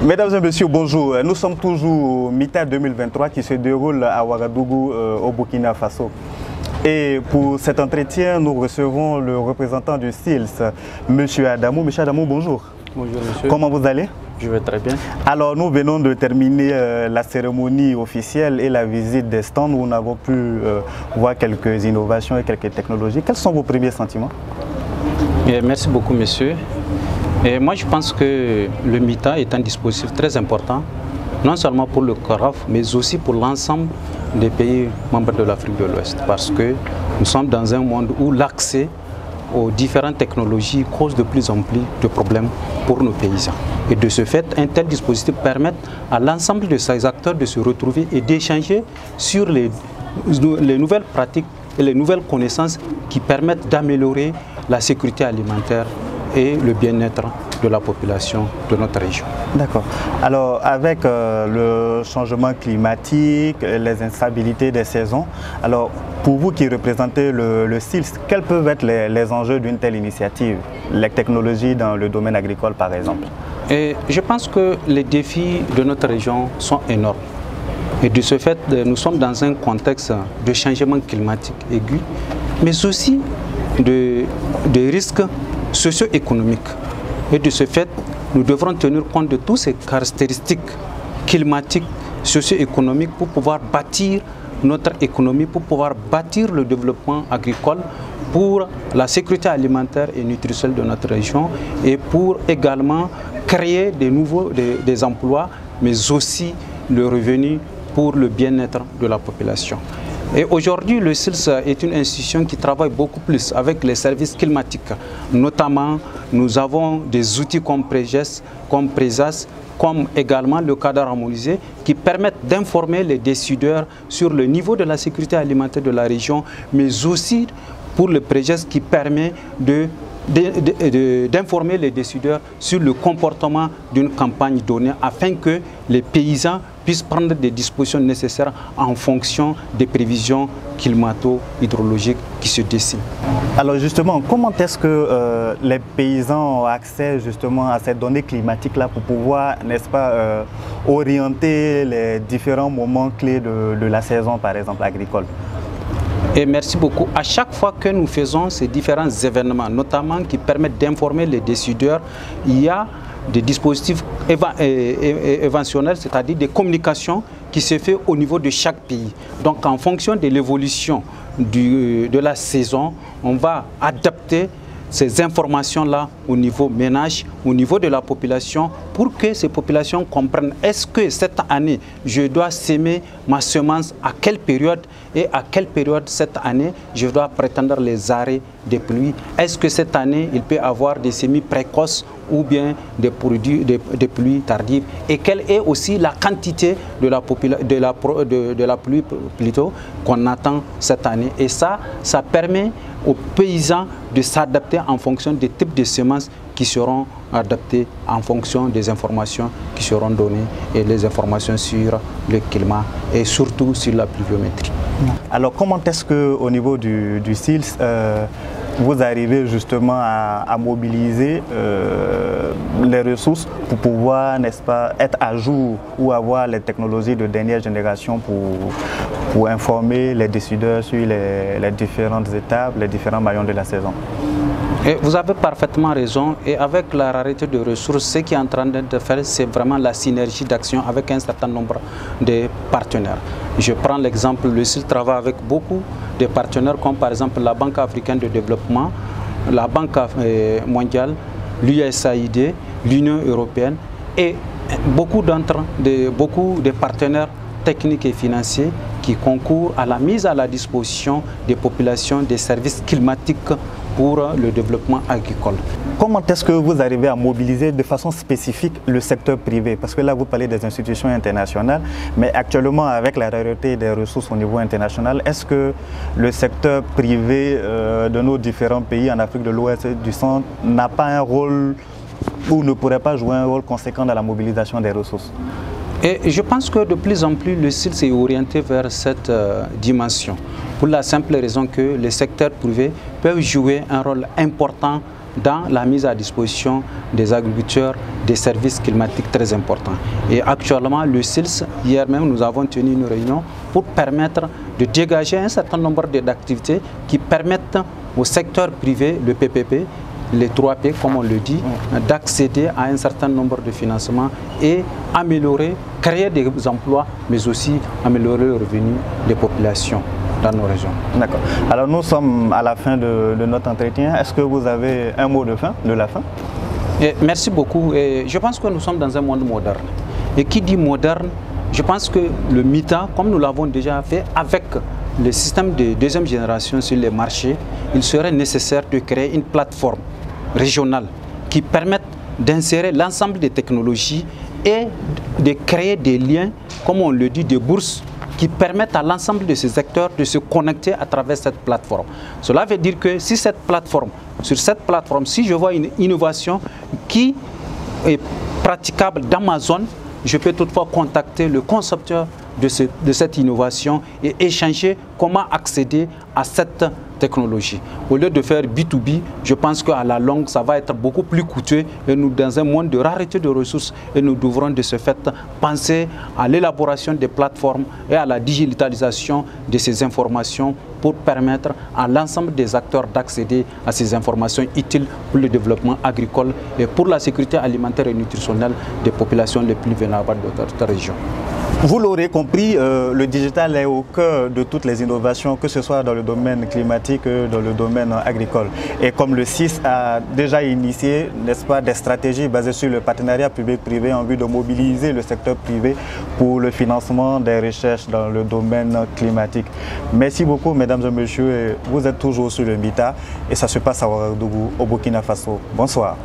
Mesdames et messieurs, bonjour. Nous sommes toujours au MITA 2023 qui se déroule à Ouagadougou, au Burkina Faso. Et pour cet entretien, nous recevons le représentant du SILS, M. Adamou. M. Adamou, bonjour. Bonjour, monsieur. Comment vous allez? Je vais très bien. Alors, nous venons de terminer la cérémonie officielle et la visite des stands où nous avons pu voir quelques innovations et quelques technologies. Quels sont vos premiers sentiments? Merci beaucoup, monsieur. Et moi, je pense que le MITA est un dispositif très important, non seulement pour le CORAF, mais aussi pour l'ensemble des pays membres de l'Afrique de l'Ouest, parce que nous sommes dans un monde où l'accès aux différentes technologies cause de plus en plus de problèmes pour nos paysans. Et de ce fait, un tel dispositif permet à l'ensemble de ces acteurs de se retrouver et d'échanger sur les nouvelles pratiques et les nouvelles connaissances qui permettent d'améliorer la sécurité alimentaire et le bien-être de la population de notre région. D'accord. Alors, avec le changement climatique, les instabilités des saisons, alors pour vous qui représentez le SILS, quels peuvent être les enjeux d'une telle initiative, les technologies dans le domaine agricole par exemple? Et je pense que les défis de notre région sont énormes. Et de ce fait, nous sommes dans un contexte de changement climatique aigu, mais aussi de risques socio-économiques. Et de ce fait, nous devrons tenir compte de toutes ces caractéristiques climatiques, socio-économiques pour pouvoir bâtir notre économie, pour pouvoir bâtir le développement agricole, pour la sécurité alimentaire et nutritionnelle de notre région et pour également créer des emplois, mais aussi le revenu pour le bien-être de la population. Et aujourd'hui, le SILS est une institution qui travaille beaucoup plus avec les services climatiques. Notamment, nous avons des outils comme PREGES, comme PRESAS, comme également le cadre harmonisé, qui permettent d'informer les décideurs sur le niveau de la sécurité alimentaire de la région, mais aussi pour le PREGES qui permet d'informer les décideurs sur le comportement d'une campagne donnée afin que les paysans puissent prendre des dispositions nécessaires en fonction des prévisions climato-hydrologiques qui se dessinent. Alors justement, comment est-ce que les paysans ont accès justement à ces données climatiques-là pour pouvoir, n'est-ce pas, orienter les différents moments clés de la saison, par exemple, agricole? Et merci beaucoup. À chaque fois que nous faisons ces différents événements, notamment qui permettent d'informer les décideurs, il y a des dispositifs éventionnels, c'est-à-dire des communications qui se font au niveau de chaque pays. Donc en fonction de l'évolution de la saison, on va adapter ces informations-là au niveau ménage, au niveau de la population, pour que ces populations comprennent est-ce que cette année, je dois s'aimer ma semence à quelle période et à quelle période cette année, je dois prétendre les arrêts des pluies. Est-ce que cette année, il peut y avoir des semis précoces ou bien des pluies tardives et quelle est aussi la quantité de la pluie plutôt qu'on attend cette année. Et ça permet aux paysans de s'adapter en fonction des types de semences qui seront adaptées en fonction des informations qui seront données et les informations sur le climat et surtout sur la pluviométrie. Alors comment est-ce qu'au niveau du SILS, vous arrivez justement à mobiliser les ressources pour pouvoir, n'est-ce pas, être à jour ou avoir les technologies de dernière génération pour informer les décideurs sur les différentes étapes, les différents maillons de la saison? Et vous avez parfaitement raison. Et avec la rareté de ressources, ce qui est en train de faire, c'est vraiment la synergie d'action avec un certain nombre de partenaires. Je prends l'exemple, le SILS travaille avec beaucoup de partenaires comme par exemple la Banque africaine de développement, la Banque mondiale, l'USAID, l'Union européenne et beaucoup de partenaires techniques et financiers qui concourent à la mise à la disposition des populations des services climatiques pour le développement agricole. Comment est-ce que vous arrivez à mobiliser de façon spécifique le secteur privé? Parce que là, vous parlez des institutions internationales, mais actuellement, avec la rareté des ressources au niveau international, est-ce que le secteur privé de nos différents pays en Afrique de l'Ouest et du Centre n'a pas un rôle ou ne pourrait pas jouer un rôle conséquent dans la mobilisation des ressources? Et je pense que de plus en plus, le SILS est orienté vers cette dimension, pour la simple raison que les secteurs privés peuvent jouer un rôle important dans la mise à disposition des agriculteurs des services climatiques très importants. Et actuellement, le SILS, hier même, nous avons tenu une réunion pour permettre de dégager un certain nombre d'activités qui permettent au secteur privé, le PPP, les 3P, comme on le dit, d'accéder à un certain nombre de financements et améliorer, créer des emplois, mais aussi améliorer le revenu des populations dans nos régions. D'accord. Alors nous sommes à la fin de notre entretien. Est-ce que vous avez un mot de la fin? Merci beaucoup. Je pense que nous sommes dans un monde moderne. Et qui dit moderne, je pense que le MITA, comme nous l'avons déjà fait avec le système de deuxième génération sur les marchés, il serait nécessaire de créer une plateforme régionale qui permette d'insérer l'ensemble des technologies et de créer des liens, comme on le dit, des bourses qui permettent à l'ensemble de ces acteurs de se connecter à travers cette plateforme. Cela veut dire que si sur cette plateforme, si je vois une innovation qui est praticable dans ma zone, je peux toutefois contacter le concepteur de cette innovation et échanger comment accéder à cette technologie. Au lieu de faire B2B, je pense qu'à la longue, ça va être beaucoup plus coûteux et nous, dans un monde de rareté de ressources, et nous devrons de ce fait penser à l'élaboration des plateformes et à la digitalisation de ces informations pour permettre à l'ensemble des acteurs d'accéder à ces informations utiles pour le développement agricole et pour la sécurité alimentaire et nutritionnelle des populations les plus vulnérables de notre région. Vous l'aurez compris, le digital est au cœur de toutes les innovations, que ce soit dans le domaine climatique, dans le domaine agricole. Et comme le CIS a déjà initié, n'est-ce pas, des stratégies basées sur le partenariat public-privé en vue de mobiliser le secteur privé pour le financement des recherches dans le domaine climatique. Merci beaucoup, mesdames et messieurs. Vous êtes toujours sur le MITA et ça se passe à Ouagadougou, au Burkina Faso. Bonsoir.